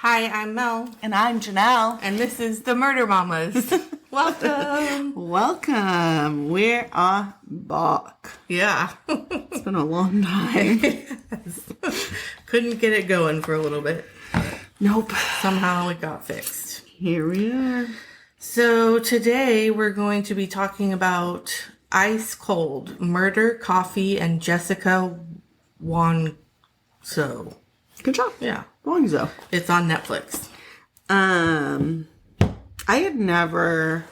Hi, I'm Mel. And I'm Janelle. And this is the Murder Mamas. Welcome. Welcome. We are back. Yeah. It's been a long time. Yes. Couldn't get it going for a little bit. Nope. Somehow it got fixed. Here we are. So today we're going to be talking about Ice Cold, Murder, Coffee, and Jessica Wong. Good job. Yeah. Wongzo. It's on Netflix. I had never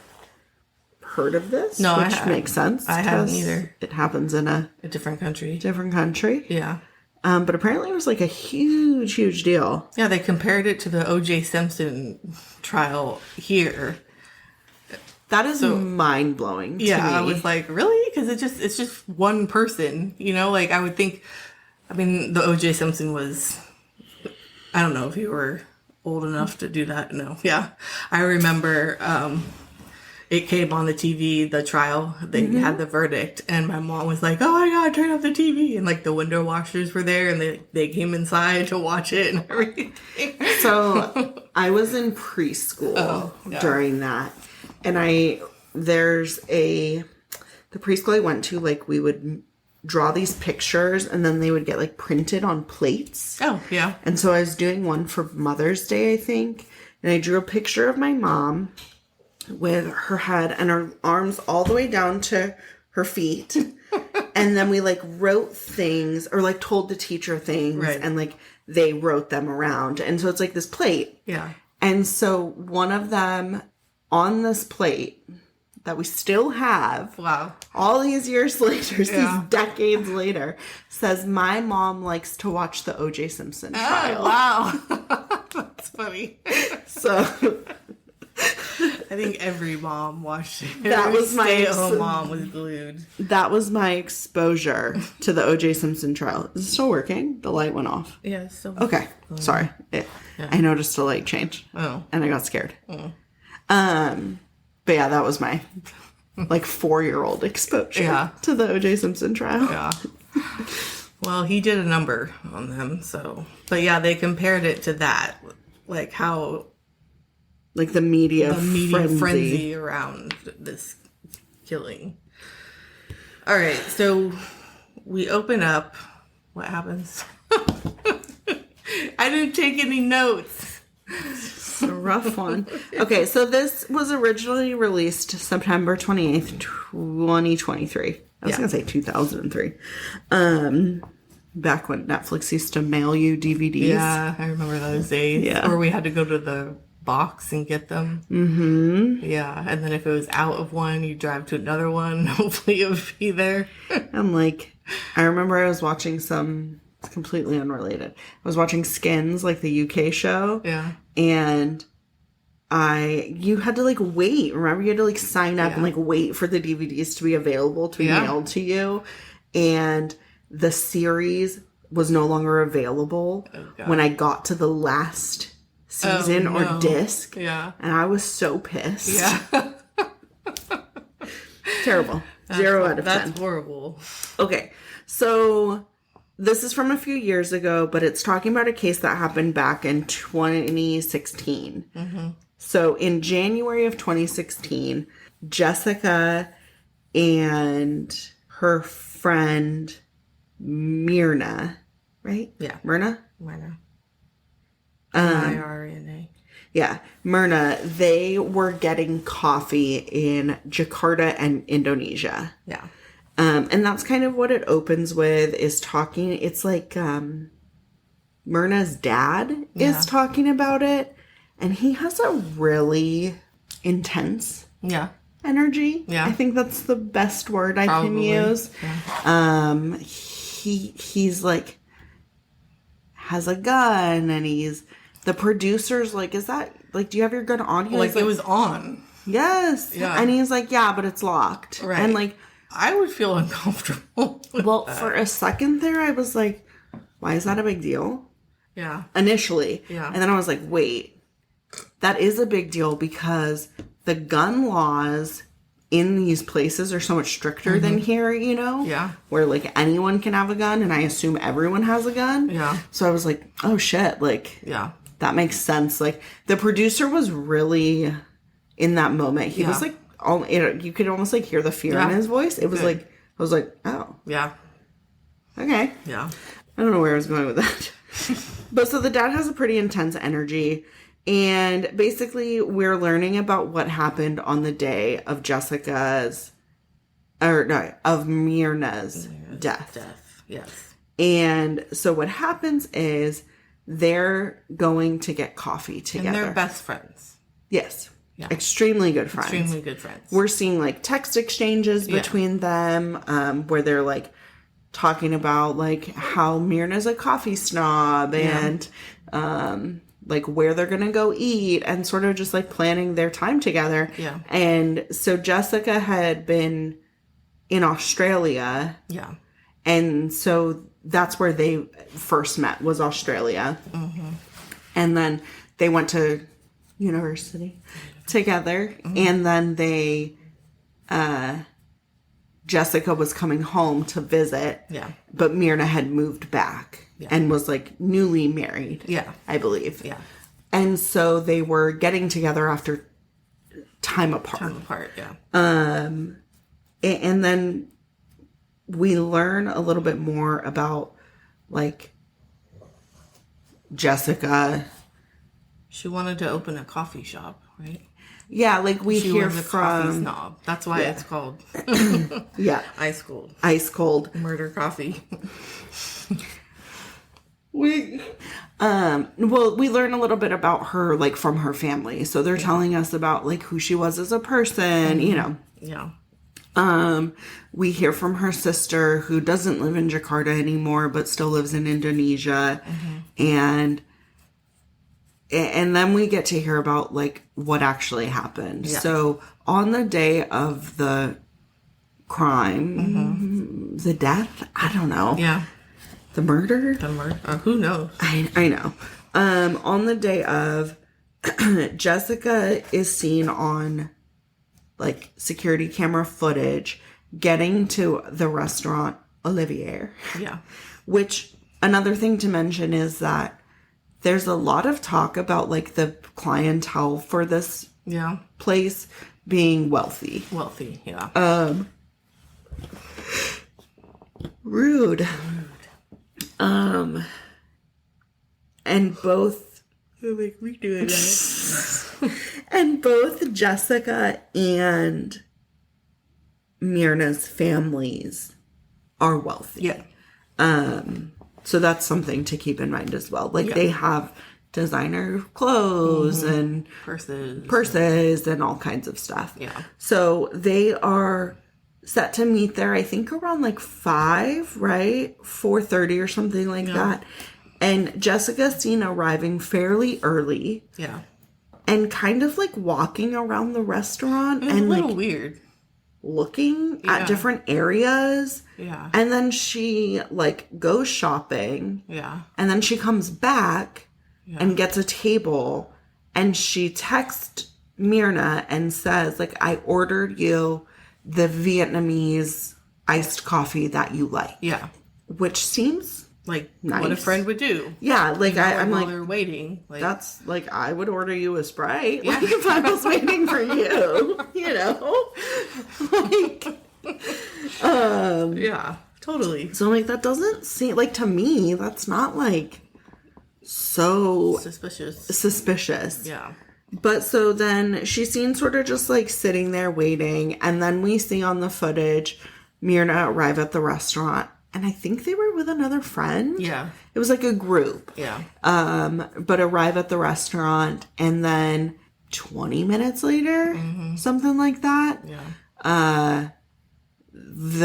heard of this, No, which makes sense. I hadn't either. It happens in a different country. different country. Yeah. But apparently it was like a huge deal. Yeah, they compared it to the O.J. Simpson trial here. That is mind-blowing to me. I was like, really? Because it's just one person, you know? Like, I would think, the O.J. Simpson was, I don't know if you were old enough to do that. No. Yeah. I remember it came on the TV, the trial. They had the verdict, and my mom was like, oh my God, turn off the TV. And like the window washers were there, and they came inside to watch it and everything. So I was in preschool during that. And the preschool I went to, like, we would draw these pictures and then they would get like printed on plates. Oh, yeah. And so I was doing one for Mother's Day, I think. And I drew a picture of my mom with her head and her arms all the way down to her feet. And then we like wrote things or like told the teacher things. Right. And like they wrote them around. And so it's like this plate. Yeah. And so one of them on this plate that we still have, wow, all these years later, these decades later, says my mom likes to watch the O.J. Simpson trial. Oh, wow. That's funny. So I think every mom watched it. That was my stay-at-home mom was glued. That was my exposure to the O.J. Simpson trial. Is it still working? The light went off. Yeah, it's still okay. Sorry. I noticed the light change. Oh. And I got scared. Oh. But yeah, that was my like 4-year-old exposure to the O.J. Simpson trial. Yeah. Well, he did a number on them, so. But yeah, they compared it to that, like how, like the media frenzy around this killing. All right, so we open up. What happens? I didn't take any notes. It's a rough one. Okay, so this was originally released September 28th, 2023. I was going to say 2003. Back when Netflix used to mail you DVDs. Yeah, I remember those days. Yeah. Or we had to go to the box and get them. Mm-hmm. Yeah, and then if it was out of one, you drive to another one. Hopefully it would be there. And like, I remember I was watching it's completely unrelated. I was watching Skins, like the UK show. Yeah. And you had to like wait. Remember, you had to like sign up and like wait for the DVDs to be available to be mailed to you. And the series was no longer available when I got to the last season or disc. Yeah. And I was so pissed. Yeah. Terrible. 0 out of 10. That's horrible. Okay. So this is from a few years ago, but it's talking about a case that happened back in 2016. Mm-hmm. So in January of 2016, Jessica and her friend Myrna, right? Yeah. Myrna? Myrna. Yeah. Myrna, they were getting coffee in Jakarta and Indonesia. Yeah. And that's kind of what it opens with, is talking. It's like Myrna's dad is talking about it. And he has a really intense energy. Yeah. I think that's the best word I can use. Yeah. He's like, has a gun, and the producer's like, is that, like, do you have your gun on you? Like, it was on. Yes. Yeah. And he's like, yeah, but it's locked. Right. And like, I would feel uncomfortable. Well, for a second there, I was like, why is that a big deal? Yeah. Initially. Yeah. And then I was like, wait, that is a big deal because the gun laws in these places are so much stricter than here, you know? Yeah. Where, like, anyone can have a gun, and I assume everyone has a gun. Yeah. So I was like, oh, shit, like, Yeah. that makes sense. Like, the producer was really, in that moment, he was, like, you could almost, like, hear the fear in his voice. It was, like, I was like, oh. Yeah. Okay. Yeah. I don't know where I was going with that. But so the dad has a pretty intense energy. And basically, we're learning about what happened on the day of of Myrna's death. Yes. And so what happens is they're going to get coffee together. And they're best friends. Yes. Yeah. Extremely good friends. Extremely good friends. We're seeing like text exchanges between them where they're like talking about like how Myrna's a coffee snob and like where they're gonna go eat and sort of just like planning their time together. Yeah. And so Jessica had been in Australia. Yeah. And so that's where they first met, was Australia. Mm-hmm. And then they went to university together. Mm-hmm. And then they Jessica was coming home to visit. Yeah. But Myrna had moved back and was like newly married. Yeah. I believe. Yeah. And so they were getting together after time apart. Yeah. And then we learn a little bit more about like Jessica. She wanted to open a coffee shop, right? Yeah, like we She hear was a from coffee snob. That's why it's called Ice Cold. Ice Cold Murder Coffee. we learn a little bit about her like from her family. So they're telling us about like who she was as a person, you know. Yeah. We hear from her sister who doesn't live in Jakarta anymore but still lives in Indonesia. Mm-hmm. And then we get to hear about like what actually happened. Yeah. So on the day of the crime, the death, I don't know. Yeah. The murder? Who knows? I know. On the day of, Jessica is seen on like security camera footage getting to the restaurant Olivier. Yeah. Which another thing to mention is that there's a lot of talk about like the clientele for this place being wealthy. Wealthy, yeah. Rude. And both make me do it. and both Jessica and Myrna's families are wealthy. Yeah. So that's something to keep in mind as well. Like they have designer clothes and purses and all kinds of stuff. Yeah. So they are set to meet there, I think around like 5, right? 4:30 or something like that. And Jessica's seen arriving fairly early. Yeah. And kind of like walking around the restaurant and a little like weird. Looking at different areas. Yeah. And then she like goes shopping. Yeah. And then she comes back and gets a table and she texts Myrna and says like, I ordered you the Vietnamese iced coffee that you like. Yeah. Which seems like nice. What a friend would do. Yeah, like I'm while like they're waiting. Like, that's like I would order you a Sprite. Like if I was waiting for you, you know, like yeah, totally. So like that doesn't seem like to me that's not like so suspicious. Yeah. But so then she's seen sort of just like sitting there waiting, and then we see on the footage Myrna arrive at the restaurant. And I think they were with another friend. Yeah. It was like a group. Yeah. But arrive at the restaurant and then 20 minutes later, something like that. Yeah. A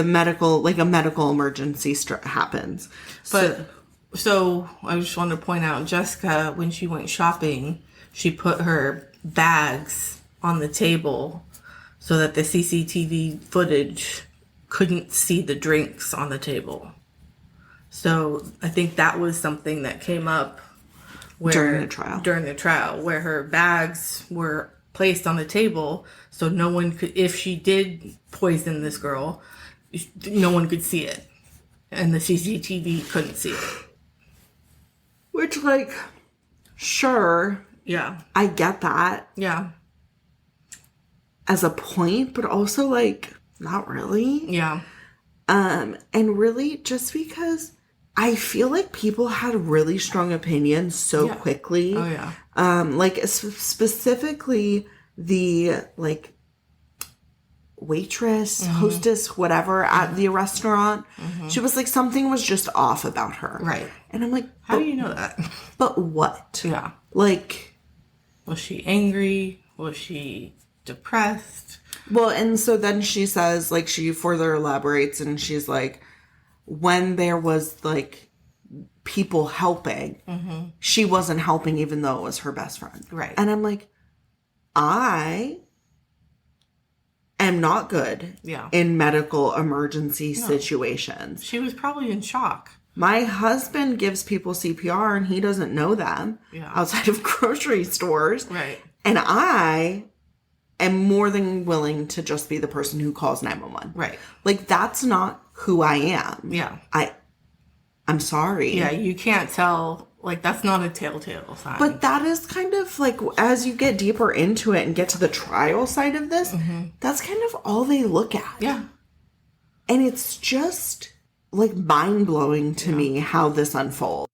medical emergency happens. So I just want to point out, Jessica, when she went shopping, she put her bags on the table so that the CCTV footage couldn't see the drinks on the table. So I think that was something that came up during the trial, where her bags were placed on the table so no one could, if she did poison this girl, no one could see it. And the CCTV couldn't see it. Which, like, sure. Yeah. I get that. Yeah. As a point, but also, like, not really. Yeah. And really, just because I feel like people had really strong opinions so quickly. Oh, yeah. Like, specifically the, like, waitress, hostess, whatever, at the restaurant. She was like, something was just off about her. Right. And I'm like, how do you know that? But what? Yeah. Like, was she angry? Was she depressed? Well, and so then she says, like, she further elaborates, and she's like, when there was, like, people helping, she wasn't helping even though it was her best friend. Right. And I'm like, I am not good in medical emergency situations. She was probably in shock. My husband gives people CPR and he doesn't know them outside of grocery stores. Right. And I am more than willing to just be the person who calls 911. Right. Like, that's not who I am. Yeah. I'm sorry. Yeah, you can't tell. Like, that's not a telltale sign. But that is kind of like, as you get deeper into it and get to the trial side of this, that's kind of all they look at. Yeah. And it's just, like, mind-blowing to me how this unfolds.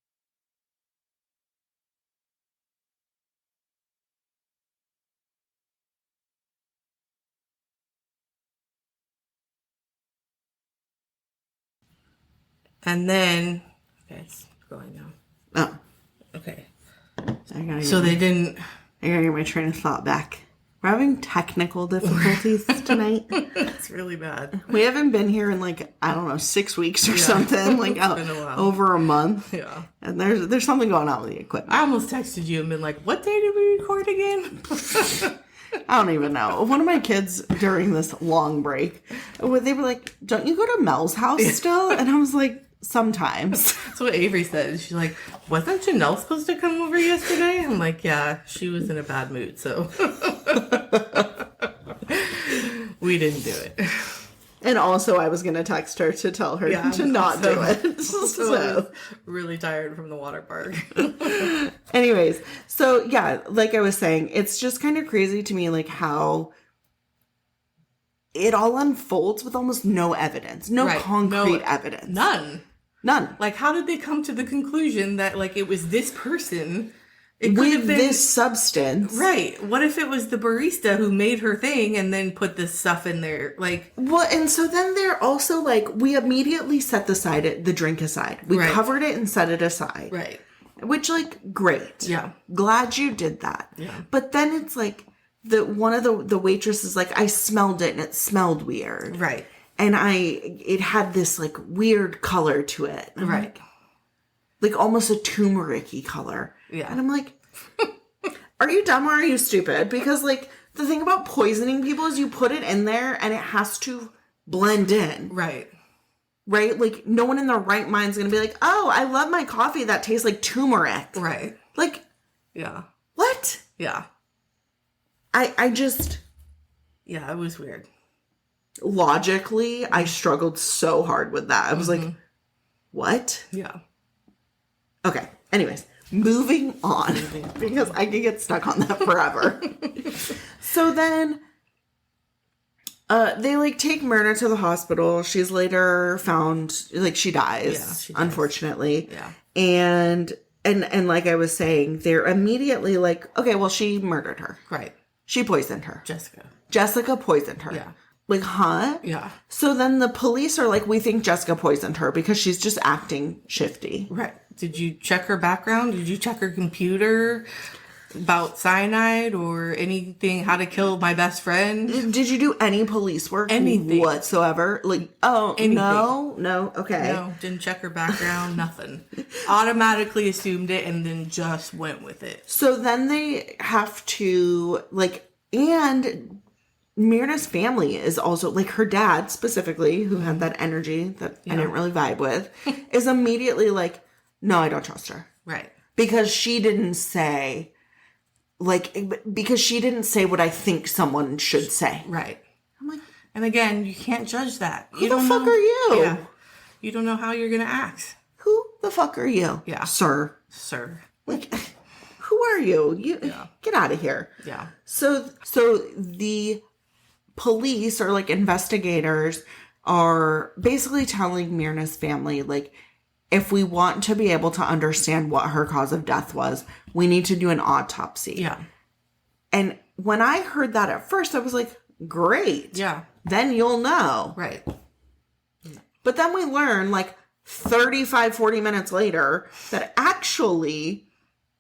And then, okay, it's going now. Oh. Okay. So they didn't. I gotta get my train of thought back. We're having technical difficulties tonight. It's really bad. We haven't been here in, like, I don't know, 6 weeks or something. Like, It's been a while. over a month. Yeah. And there's something going on with the equipment. I almost texted you and been like, what day did we record again? I don't even know. One of my kids during this long break, they were like, don't you go to Mel's house still? And I was like, sometimes. That's what Avery said. She's like, wasn't Janelle supposed to come over yesterday? I'm like, yeah, she was in a bad mood, so we didn't do it. And also, I was going to text her to tell her to not do it. So I was really tired from the water park. Anyways, so yeah, like I was saying, it's just kind of crazy to me, like, how it all unfolds with almost no evidence, no concrete evidence. None. Like, how did they come to the conclusion that, like, it was this person? It could with have been this substance. Right. What if it was the barista who made her thing and then put this stuff in there? Like, well, and so then they're also like, we immediately set the drink aside. We covered it and set it aside. Right. Which, like, great. Yeah. Glad you did that. Yeah. But then it's like, one of the waitresses, like, I smelled it and it smelled weird. Right. And it had this, like, weird color to it. And right. Like almost a turmeric-y color. Yeah. And I'm like, are you dumb or are you stupid? Because, like, the thing about poisoning people is you put it in there and it has to blend in. Right. Right? Like, no one in their right mind is going to be like, oh, I love my coffee that tastes like turmeric. Right. Like, yeah. What? Yeah. I just... Yeah, it was weird. Logically, I struggled so hard with that. I was like, what? Yeah. Okay. Anyways, moving on. Because I could get stuck on that forever. So then... they, like, take Myrna to the hospital. She's later found, like, she dies, unfortunately. Yeah. And like I was saying, they're immediately like, okay, well, she murdered her. Right. She poisoned her. Jessica poisoned her. Yeah. Like, huh? Yeah. So then the police are like, we think Jessica poisoned her because she's just acting shifty. Right. Did you check her background? Did you check her computer about cyanide or anything, how to kill my best friend? Did you do any police work? Anything. Whatsoever? Like, oh, anything. No, okay. No, didn't check her background, nothing. Automatically assumed it and then just went with it. So then they have to, like, and Myrna's family is also, like, her dad specifically, who had that energy that I didn't really vibe with, is immediately like, no, I don't trust her. Right. Because she didn't say, like, because she didn't say what I think someone should say. Right. I'm like, and again, you can't judge that. who the fuck are you? Yeah. You don't know how you're going to act. Who the fuck are you? Yeah. Sir. Like, who are you? Get out of here. Yeah. So the police or like investigators are basically telling Myrna's family, like, if we want to be able to understand what her cause of death was, we need to do an autopsy. Yeah. And when I heard that at first, I was like, great. Yeah. Then you'll know. Right. But then we learn like 35, 40 minutes later that actually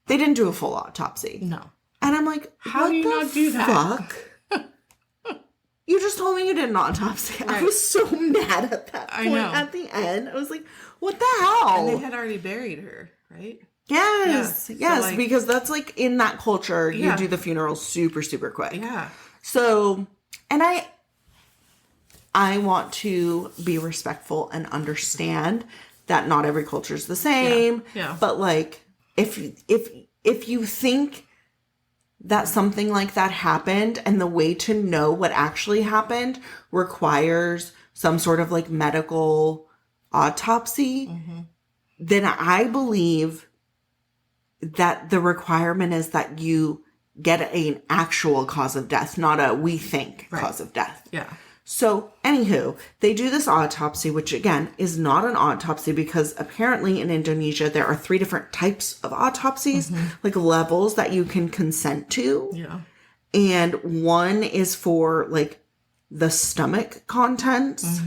they didn't do a full autopsy. No. And I'm like, how do you not do that? Fuck? You just told me you did an autopsy. Right. I was so mad at that point. I know. At the end, I was like, what the hell? And they had already buried her, right? Yes. Yes. So, like, because that's like in that culture, you do the funeral super, super quick. Yeah. So, and I want to be respectful and understand that not every culture is the same. Yeah. But like, if you think that something like that happened and the way to know what actually happened requires some sort of like medical autopsy, then I believe that the requirement is that you get an actual cause of death, not a we think cause of death. Yeah. So, anywho, they do this autopsy, which again is not an autopsy because apparently in Indonesia there are 3 different types of autopsies, like levels that you can consent to. Yeah. And one is for like the stomach contents.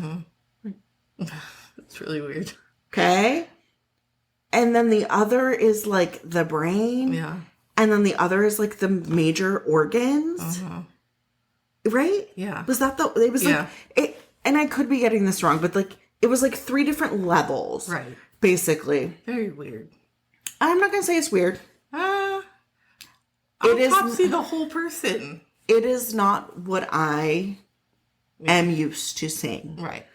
It's really weird. Okay. And then the other is like the brain. Yeah. And then the other is like the major organs. Right? Yeah. Was that it was like it, and I could be getting this wrong, but like it was like 3 different levels. Right. Basically. Very weird. I'm not gonna say it's weird. Autopsy the whole person. It is not what I am used to seeing. Right.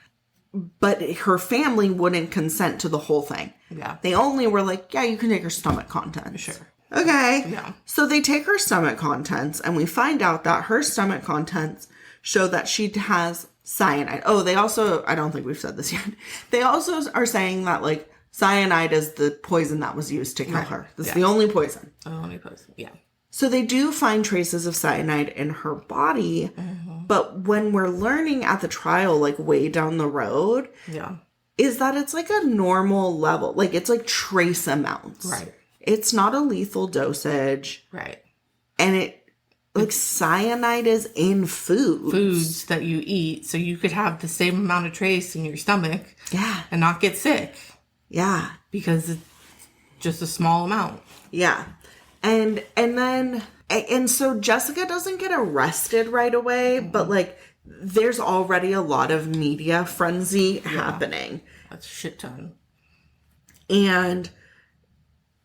But her family wouldn't consent to the whole thing. Yeah. They only were like, yeah, you can take her stomach contents. Sure. Okay. Yeah. So they take her stomach contents and we find out that her stomach contents show that she has cyanide. Oh, they also, I don't think we've said this yet. They also are saying that like cyanide is the poison that was used to kill her. This is the only poison. The only poison. Yeah. So they do find traces of cyanide in her body. But when we're learning at the trial, like way down the road, is that it's like a normal level. Like it's like trace amounts. Right. It's not a lethal dosage. Right. And it, like, cyanide is in food. Foods that you eat. So you could have the same amount of trace in your stomach. Yeah. And not get sick. Yeah. Because it's just a small amount. Yeah. And then, and so Jessica doesn't get arrested right away, but, like, there's already a lot of media frenzy happening. That's a shit ton. And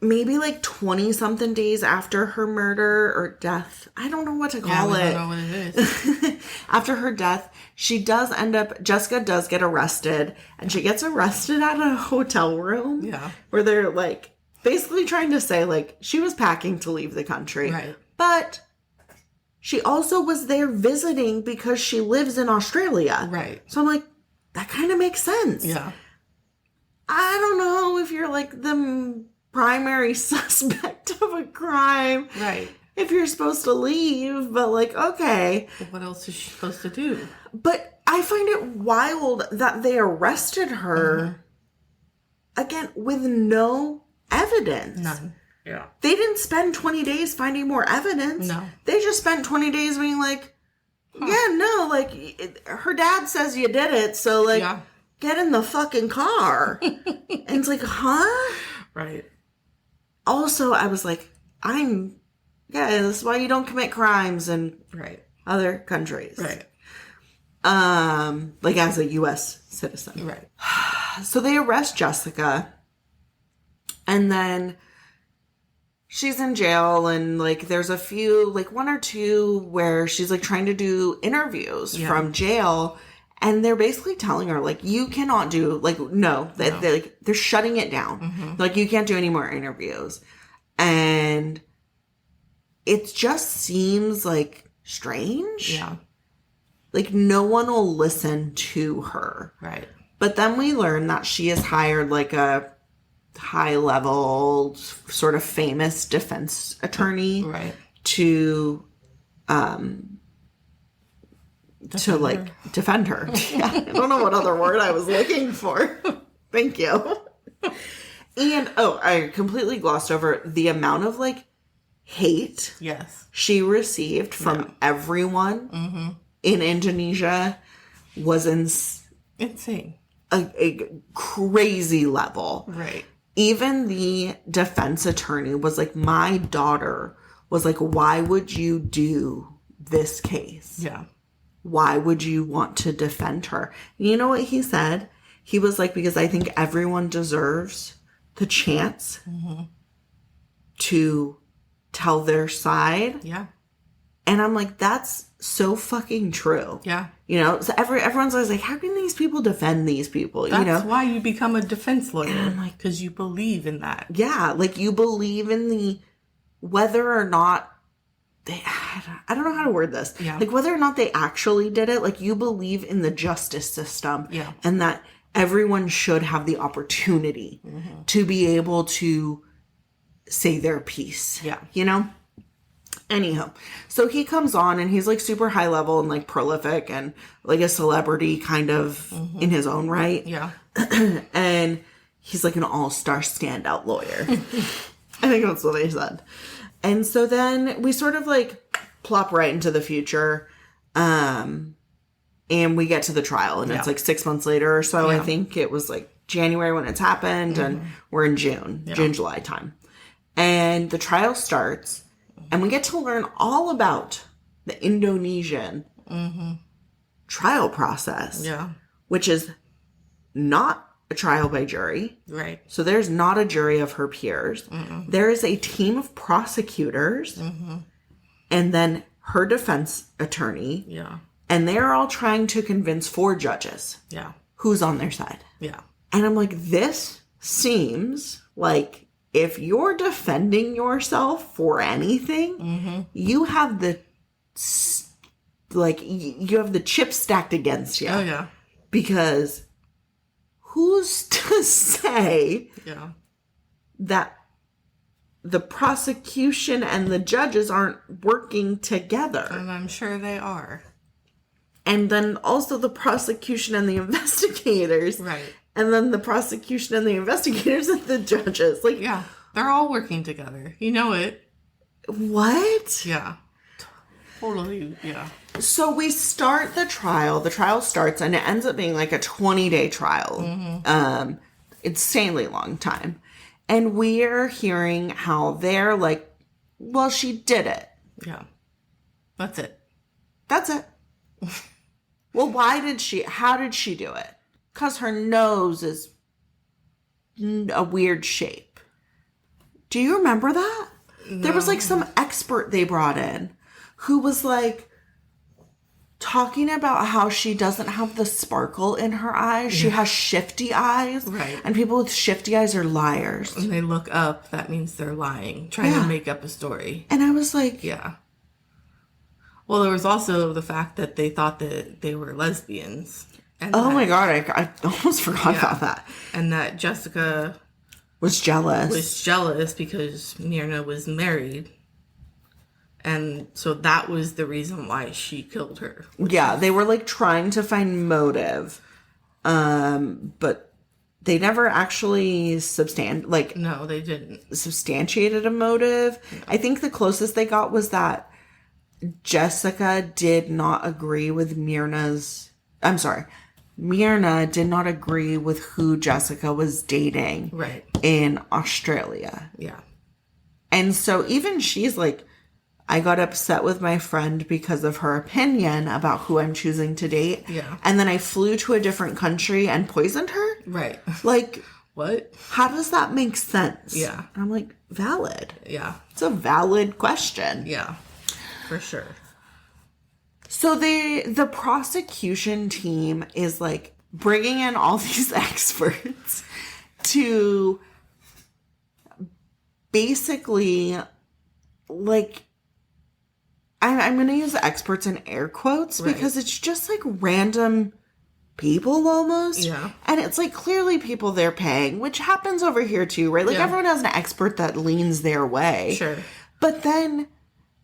maybe like 20 something days after her murder or death, I don't know what to call it. I don't know what it is. After her death, Jessica does get arrested, and she gets arrested at a hotel room. Yeah. Where they're like basically trying to say like she was packing to leave the country. Right. But she also was there visiting because she lives in Australia. Right. So I'm like, that kind of makes sense. Yeah. I don't know if you're like the primary suspect of a crime. Right. If you're supposed to leave, but like, okay. But what else is she supposed to do? But I find it wild that they arrested her, again, with no evidence. None. Yeah. They didn't spend 20 days finding more evidence. No. They just spent 20 days being like, yeah, no, like, her dad says you did it, so like, get in the fucking car. And it's like, huh? Right. Also, I was like, this is why you don't commit crimes in other countries. Right. Like as a U.S. citizen. Right. So they arrest Jessica, and then she's in jail, and like there's a few, like 1 or 2 where she's like trying to do interviews from jail, and they're basically telling her like, you cannot do, like, no. They're shutting it down. Like, you can't do any more interviews. And it just seems like strange. Yeah. Like no one will listen to her. Right. But then we learn that she has hired like a high level sort of famous defense attorney Right. to defend her. Yeah, I don't know what other word I was looking for. Thank you. And I completely glossed over the amount of like hate Yes. she received from everyone in Indonesia was Insane. a crazy level. Right. Even the defense attorney was like, my daughter was like, why would you do this case? Yeah. Why would you want to defend her? You know what he said? He was like, because I think everyone deserves the chance to tell their side. Yeah. And I'm like, that's so fucking true. Yeah. You know, so everyone's always like, how can these people defend these people? That's you know, why you become a defense lawyer. I'm like, because you believe in that. yeah, like you believe in the whether or not I don't know how to word this. Yeah. Like whether or not they actually did it, like you believe in the justice system. Yeah. And that everyone should have the opportunity to be able to say their piece. Yeah. You know? Anyhow, so he comes on and he's like super high level and like prolific and like a celebrity kind of in his own right. Yeah. And he's like an all-star standout lawyer. I think that's what they said. And so then we sort of like plop right into the future. And we get to the trial and it's like 6 months later or so. I think it was like January when it's happened and we're in June, July time. And the trial starts and we get to learn all about the Indonesian trial process. Yeah. Which is not a trial by jury. Right. So there's not a jury of her peers. There is a team of prosecutors and then her defense attorney. Yeah. And they're all trying to convince 4 judges Yeah. who's on their side. Yeah. And I'm like, this seems like if you're defending yourself for anything, you have the you have the chip stacked against you. Oh, yeah. Because who's to say Yeah. that the prosecution and the judges aren't working together? And I'm sure they are. And then also the prosecution and the investigators. Right. And then the prosecution and the investigators and the judges. Like, Yeah. They're all working together. You know it. what? Yeah. Totally. Yeah. So we start the trial. The trial starts and it ends up being like a 20-day trial. Insanely long time. And we're hearing how they're like, well, she did it. Yeah. That's it. That's it. Well, how did she do it? Because her nose is a weird shape. Do you remember that? No. There was like some expert they brought in who was like talking about how she doesn't have the sparkle in her eyes. She has shifty eyes. Right. And people with shifty eyes are liars. When they look up, that means they're lying, trying to make up a story. And I was like, Yeah. Well, there was also the fact that they thought that they were lesbians. And oh my God, I almost forgot about that. And that Jessica Was jealous. was jealous because Myrna was married. And so that was the reason why she killed her. Yeah, they were like trying to find motive. But they never actually No, they didn't. substantiated a motive. I think the closest they got was that Jessica did not agree with Myrna did not agree with who Jessica was dating Right. in Australia. Yeah. And so even she's like, I got upset with my friend because of her opinion about who I'm choosing to date. Yeah. And then I flew to a different country and poisoned her? Right. Like, What? how does that make sense? Yeah. And I'm like, valid. Yeah. It's a valid question. Yeah. For sure. So the prosecution team is like bringing in all these experts to basically like I'm going to use experts in air quotes Right. because it's just like random people almost. Yeah. And it's like clearly people they're paying, which happens over here too, right? Like everyone has an expert that leans their way. Sure. But then.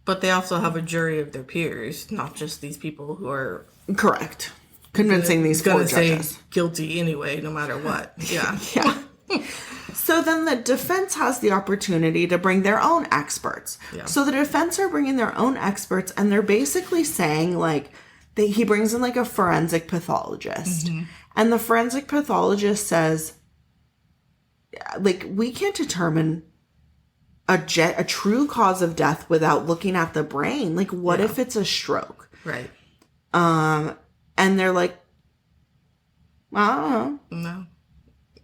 But they also have a jury of their peers, not just these people who are Correct. Convincing these four judges. Say guilty anyway, no matter what. Yeah. Yeah. So then the defense has the opportunity to bring their own experts. Yeah. So the defense are bringing their own experts, and they're basically saying, like, he brings in, like, a forensic pathologist. Mm-hmm. And the forensic pathologist says, like, we can't determine a true cause of death without looking at the brain. Like, what if it's a stroke? Right. And they're like, I don't know. No.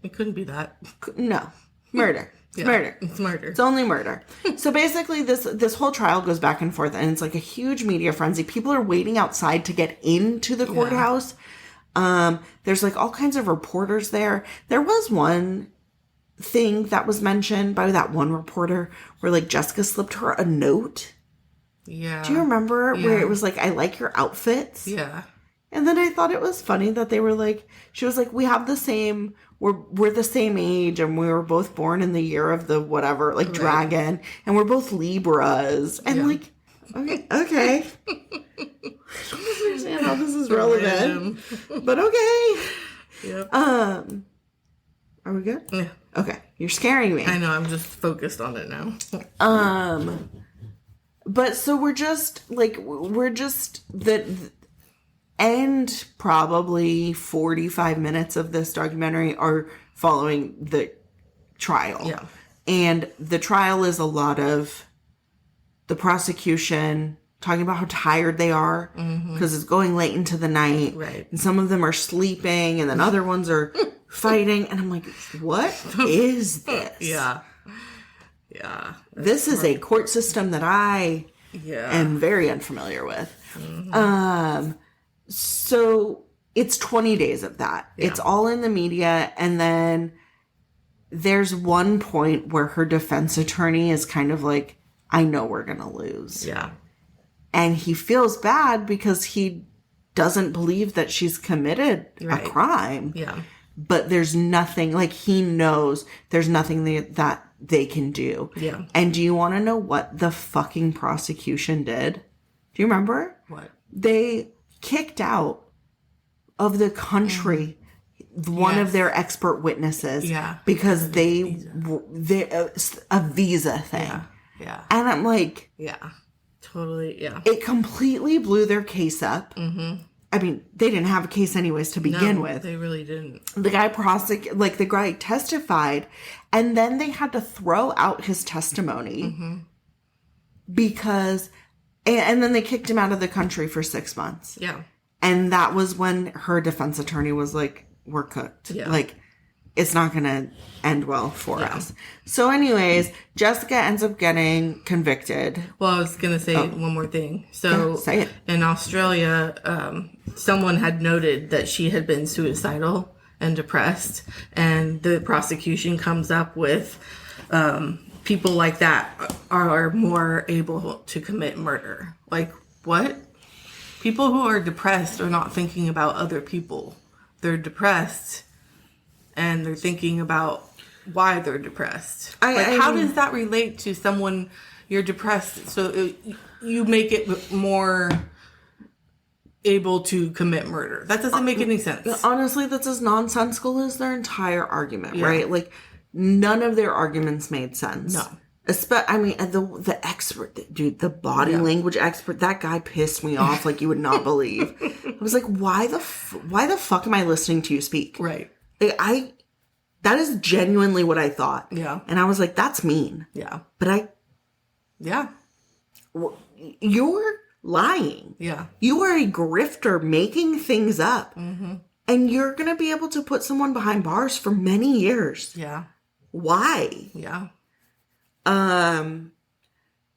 It couldn't be that. No. Murder. Yeah, Murder. It's murder. It's only murder. So basically this whole trial goes back and forth, and it's like a huge media frenzy. People are waiting outside to get into the courthouse. There's like all kinds of reporters there. There was one thing that was mentioned by that one reporter where like Jessica slipped her a note. Yeah. Do you remember where it was like, I like your outfits? Yeah. And then I thought it was funny that they were like, she was like, we have the same, we're the same age, and we were both born in the year of the whatever, like dragon, and we're both Libras. And like, okay. I don't understand how this is relevant. But okay. Yep. Are we good? Yeah. Okay. You're scaring me. I know, I'm just focused on it now. But so we're just the end probably 45 minutes of this documentary are following the trial. Yeah. And the trial is a lot of the prosecution talking about how tired they are because it's going late into the night. Right. And some of them are sleeping and then other ones are fighting. And I'm like, what is this? Yeah. Yeah. This is a court system that I am very unfamiliar with. So it's 20 days of that. Yeah. It's all in the media. And then there's one point where her defense attorney is kind of like, I know we're going to lose. Yeah. And he feels bad because he doesn't believe that she's committed a crime. Yeah. But there's nothing, like he knows there's nothing that they can do. Yeah. And do you want to know what the fucking prosecution did? Do you remember? What? They kicked out of the country one of their expert witnesses. Yeah. Because they a visa thing. Yeah. Yeah. And I'm like, yeah. Totally. Yeah. It completely blew their case up. Mm-hmm. I mean, they didn't have a case anyways to begin with. They really didn't. The guy the guy testified, and then they had to throw out his testimony because, and then they kicked him out of the country for 6 months. Yeah. And that was when her defense attorney was like, we're cooked. Yeah. Like, it's not going to end well for us. So anyways, Jessica ends up getting convicted. Well, I was going to say one more thing. So say it. In Australia, someone had noted that she had been suicidal and depressed. And the prosecution comes up with people like that are more able to commit murder. Like, what? People who are depressed are not thinking about other people. They're depressed. And they're thinking about why they're depressed. How does that relate to someone you're depressed? So you make it more able to commit murder. That doesn't make any sense. Honestly, that's as nonsensical as their entire argument, right? Like, none of their arguments made sense. No. I mean, the expert, dude, the body language expert, that guy pissed me off like you would not believe. I was like, why the fuck am I listening to you speak? Right. That is genuinely what I thought. Yeah. And I was like, that's mean. Yeah. But you're lying. Yeah. You are a grifter making things up. Mm-hmm. And you're going to be able to put someone behind bars for many years. Yeah. Why? Yeah.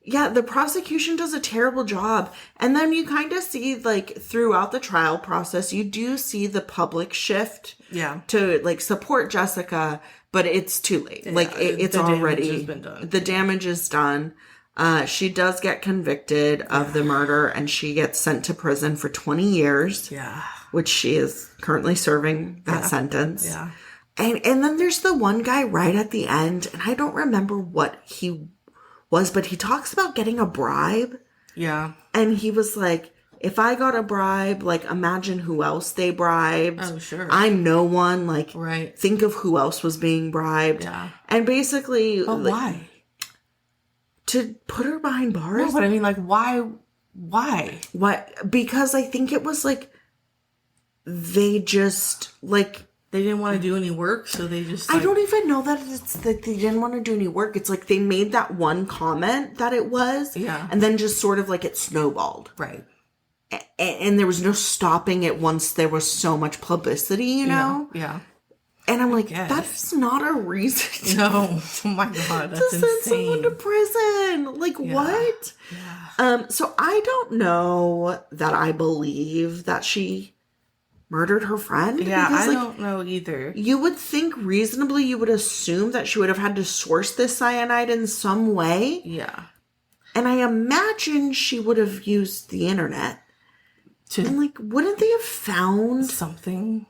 Yeah, the prosecution does a terrible job. And then you kind of see, like, throughout the trial process, you do see the public shift to, like, support Jessica, but it's too late. Yeah, like, it's already... Been done. The damage is done. She does get convicted of the murder, and she gets sent to prison for 20 years. Yeah. Which she is currently serving that sentence. Yeah. And then there's the one guy right at the end, and I don't remember what he was, but he talks about getting a bribe. Yeah. And he was like, if I got a bribe, like, imagine who else they bribed. Oh, sure. I'm no one. Like, right. Think of who else was being bribed. Yeah. And basically... But why? To put her behind bars? No, but I mean, like, why? Why? What? Because I think it was, like, they just, like... They didn't want to do any work, so they just... I don't even know that it's that they didn't want to do any work. It's like they made that one comment that it was. Yeah. And then just sort of like it snowballed. Right. And there was no stopping it once there was so much publicity, you know? Yeah. And I'm like, that's not a reason. No. Oh my God, that's to send insane. someone to prison. Like, what? Yeah. So I don't know that I believe that she murdered her friend. Yeah, because, I don't know either. You would think reasonably, you would assume that she would have had to source this cyanide in some way. Yeah. And I imagine she would have used the internet. And, like, wouldn't they have found something?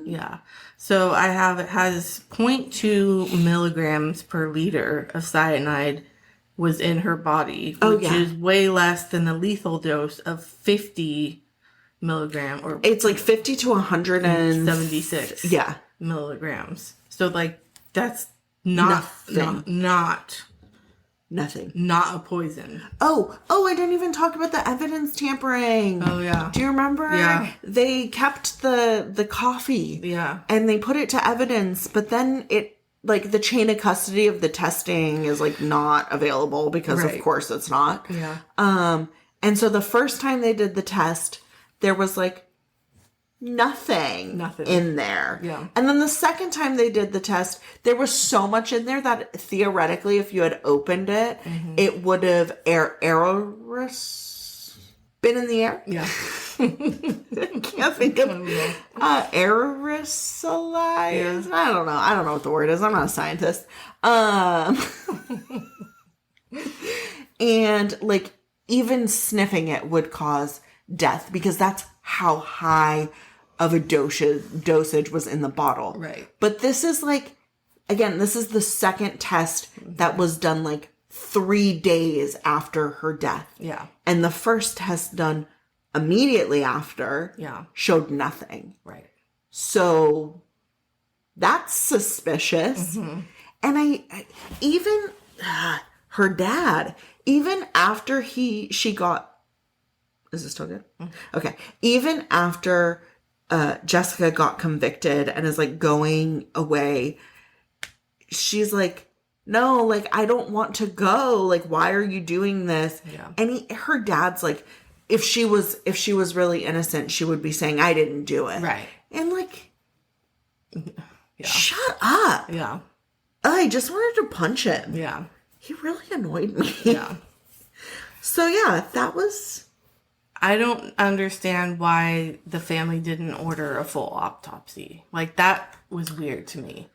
Yeah. So I have, it has 0.2 milligrams per liter of cyanide was in her body, which is way less than the lethal dose of 50 milligram, or it's like 50 to 176 milligrams. So, like, that's not a poison. I didn't even talk about the evidence tampering. Oh yeah. Do you remember? Yeah. They kept the coffee. Yeah. And they put it to evidence, but then it, like, the chain of custody of the testing is, like, not available because of course it's not. Yeah. And so the first time they did the test, there was, like, nothing in there. Yeah. And then the second time they did the test, there was so much in there that theoretically, if you had opened it, it would have been in the air. Yeah. I can't think of aerosolized. I don't know. I don't know what the word is. I'm not a scientist. And, like, even sniffing it would cause death because that's how high of a dosage was in the bottle. Right. But this is, like, again, this is the second test that was done, like, 3 days after her death. Yeah. And the first test done immediately after showed nothing. Right. So that's suspicious. And I even her dad, even after she got, is this still good? Okay. Even after Jessica got convicted and is, like, going away, she's like, no, like, I don't want to go. Like, why are you doing this? Yeah. And her dad's like, if she was really innocent, she would be saying, I didn't do it. Right. And, like, shut up. Yeah. I just wanted to punch him. Yeah. He really annoyed me. Yeah. So, yeah, that was... I don't understand why the family didn't order a full autopsy. Like, that was weird to me.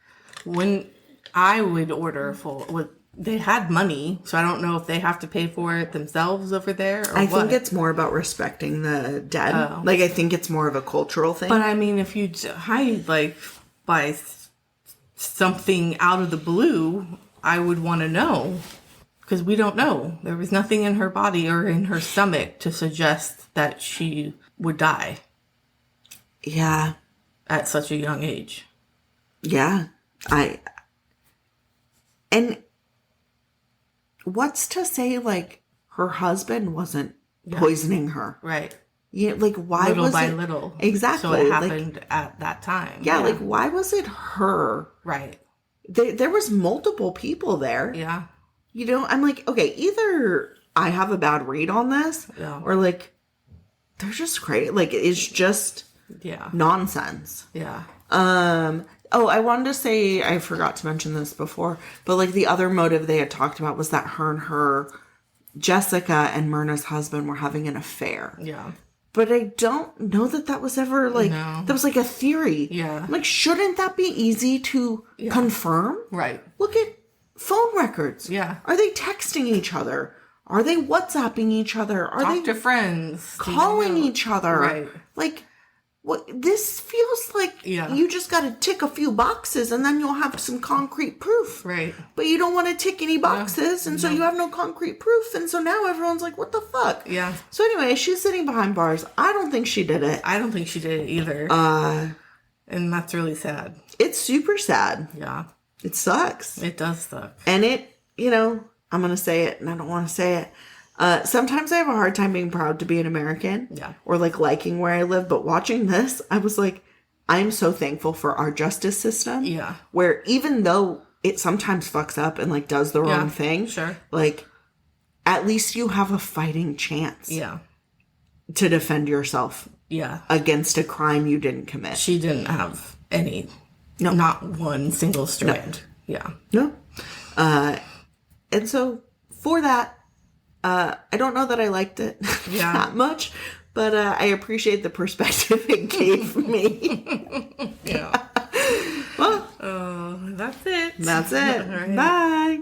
When I would order a full... They had money, so I don't know if they have to pay for it themselves over there or I what. think it's more about respecting the dead. Oh. Like, I think it's more of a cultural thing. But, I mean, if you hide, like, by something out of the blue, I would want to know. Because we don't know. There was nothing in her body or in her stomach to suggest that she would die. Yeah. At such a young age. Yeah. And what's to say, like, her husband wasn't poisoning her? Right. Yeah, like, why little was by it... little. Exactly. So it happened at that time. Yeah, like, why was it her? Right. There was multiple people there. Yeah. You know, I'm like, okay, either I have a bad read on this, or, like, they're just crazy. Like, it's just nonsense. Yeah. I wanted to say, I forgot to mention this before, but, like, the other motive they had talked about was that her Jessica and Myrna's husband were having an affair. Yeah. But I don't know that was ever, like, that was, like, a theory. Yeah. Like, shouldn't that be easy to confirm? Right. Look at phone records? Yeah. Are they texting each other? Are they WhatsApping each other? Are Talk they to friends, calling each other? Right. Like, what? This feels like you just got to tick a few boxes and then you'll have some concrete proof. Right. But you don't want to tick any boxes, and so you have no concrete proof, and so now everyone's like, what the fuck? Yeah. So anyway, she's sitting behind bars. I don't think she did it. I don't think she did it either. And that's really sad. It's super sad. Yeah. It sucks. It does suck. And it, I'm going to say it, and I don't want to say it. Sometimes I have a hard time being proud to be an American. Yeah. Or like liking where I live. But watching this, I was like, I'm so thankful for our justice system. Yeah. Where even though it sometimes fucks up and like does the wrong thing. Sure. Like, at least you have a fighting chance. Yeah. To defend yourself. Yeah. Against a crime you didn't commit. She didn't have any. No. Not one single strand. No. Yeah. No. And so for that, I don't know that I liked it that much, but I appreciate the perspective it gave me. Yeah. Well, that's it. That's it. Right. Bye.